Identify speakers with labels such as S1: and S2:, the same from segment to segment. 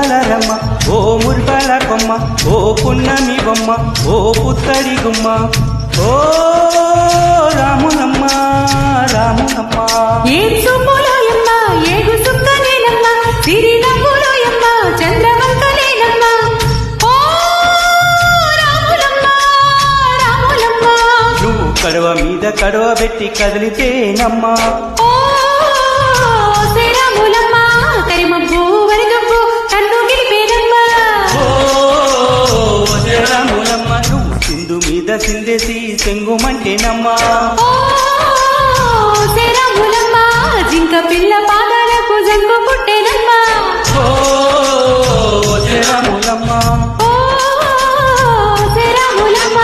S1: మురిపాలరమ్మ ఓ మురిపాల కొమ్మ ఓ పున్నమి బొమ్మ ఓ పుత్తడి గుమ్మ ఓ రాములమ్మ రాములమ్మ
S2: ఏం సుబ్బులోయమ్మ ఏగు సుక్కనేనమ్మ సిరి నవ్వులోయమ్మ చంద్రవంకనేనమ్మ ఓ రాములమ్మ రాములమ్మ
S1: నువ్వు కడవ మీద కడవ పెట్టి కదిలితేనమ్మ
S2: ఓ శ్రీరాములమ్మ కరిమబ్బు వరగబ్బు కన్ను గిరిపేనమ్మ
S1: ఓ రాములమ్మ నువ్వు సింధు మీద సిందేసి సెంగుమంటేనమ్మ
S2: ఓ శ్రీరాములమ్మ జింక పిల్ల పాదాలకు జంకు పుట్టేనమ్మ
S1: ఓ రాములమ్మ
S2: ఓ శ్రీరాములమ్మ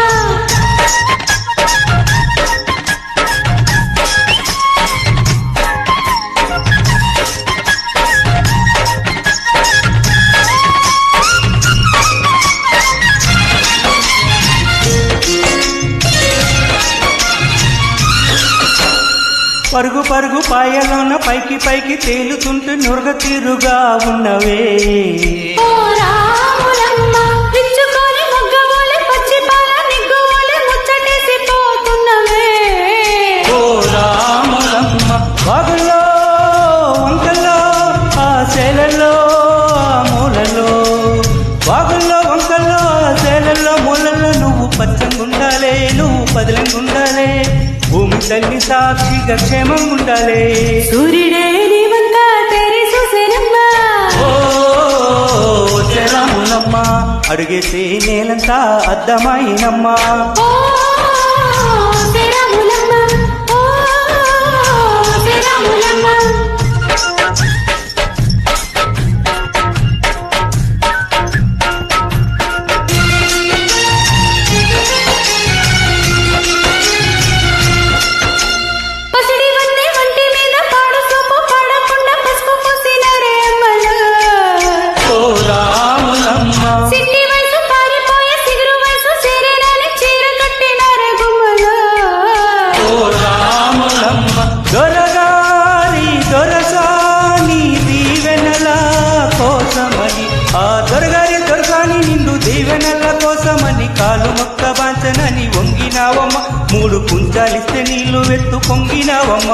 S1: పరుగు పరుగు పాయలోన పైకి పైకి తేలుతుంటూ నురగ తీరుగా ఉన్నవే
S2: ఓ రాములమ్మ విచ్చుకొని మొగ్గవోలే పచ్చి పాల నిగ్గువోలే ముచ్చటేసి పోతున్నవే
S1: ఓ రాములమ్మ వాగుల్లో వంకల్లో ఆ శేలల్లో ఆ మూలలో వాగుల్లో వంకల్లో ఆ శేలల్లో మూలల్లో నువ్వు పచ్చంగుండాలే నువ్వు పదిలంగుండాలే భూమి తల్లి సాక్షిగా క్షేమంగుండాలే
S2: సూర్యుడే నీవంతా తెరి చూసేనమ్మ
S1: ఓ రాములమ్మ అడుగేసే నేలంతా అద్దమాయినమ్మా
S2: ఓ శ్రీరాములమ్మ ఓ శ్రీరాములమ్మ పసిడి వన్నె వంటి మీద పాడు సోపు పాడకుండా పసుపు పూసినారే అమ్మలు
S1: ఓ రాములమ్మ
S2: సిట్టి వయసు పారిపోయే సిగురు వయసు చేరేనాని చీర కట్టినారే గుమ్మలు
S1: ఓ రాములమ్మ దొరగారి దొరసాని దీవెనల కోసమని ఆ దొరసాని నిండు దీవెనల కోసమని కాలు మొక్క బాంచనని వంగినావమ్మ మూడు కుంచాలిస్తే నీళ్లు వెత్తు పొంగినావమ్మ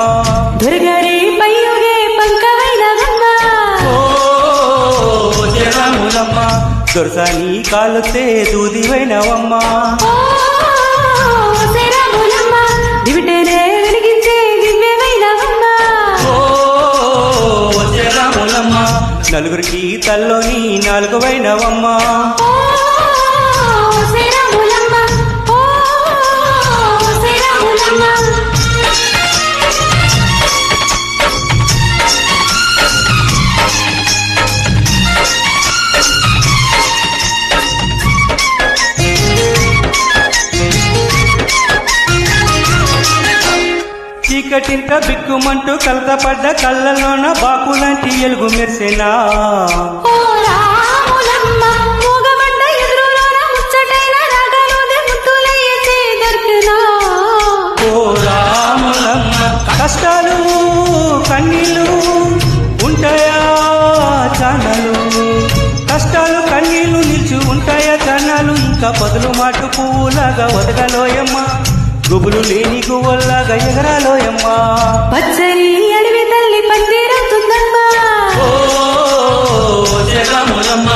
S2: దుర్గరే పయ్యుగే పంకవైనవమ్మ
S1: ఓ రాములమ్మ దొరసాని కాలుతే దూదివైనవమ్మ
S2: ఓ శ్రీరాములమ్మ దివిటేనే వెలిగించే దివ్యమైనవమ్మ
S1: ఓ రాములమ్మ నలుగురికి తల్లోని నాలుగువైనవమ్మ
S2: ఓ శ్రీరాములమ్మ ఓ శ్రీరాములమ్మ
S1: చీకటింక బిక్కుమంటూ కలతపడ్డ కళ్ళలోన బాకులాంటి ఎలుగు మెరిసెనా
S2: ఓ రాములమ్మ మూగబడ్డ ఎదురులోన ముచ్చటైన రాగాలోనే ముత్తులయ్యే దొరికినా
S1: ఓ రాములమ్మ కష్టాలు కన్నీళ్ళు ఉంటాయా చానలు కష్టాలు కన్నీళ్ళు నిలిచి ఉంటాయా చానాలు ఇంకా పదులు మాటు పువ్వులాగా వదగలోయమ్మ గుబులు లేని గువ్వల్లాగా ఎగరాలోయమ్మ
S2: పచ్చని అడవి తల్లి పందిరవుతుందమ్మా
S1: ఓ రాములమ్మ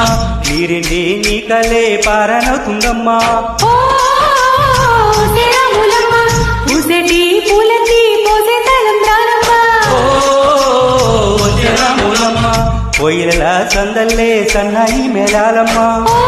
S1: నీరిండి నీ కలే పారనవుతుందమ్మా
S2: ఓ శ్రీరాములమ్మ పూసేటి పూలకి పోసే తలంబ్రాలమ్మ
S1: ఓ రాములమ్మ కోయిల సందల్లే సన్నాయి మేళాలమ్మ
S2: ఓ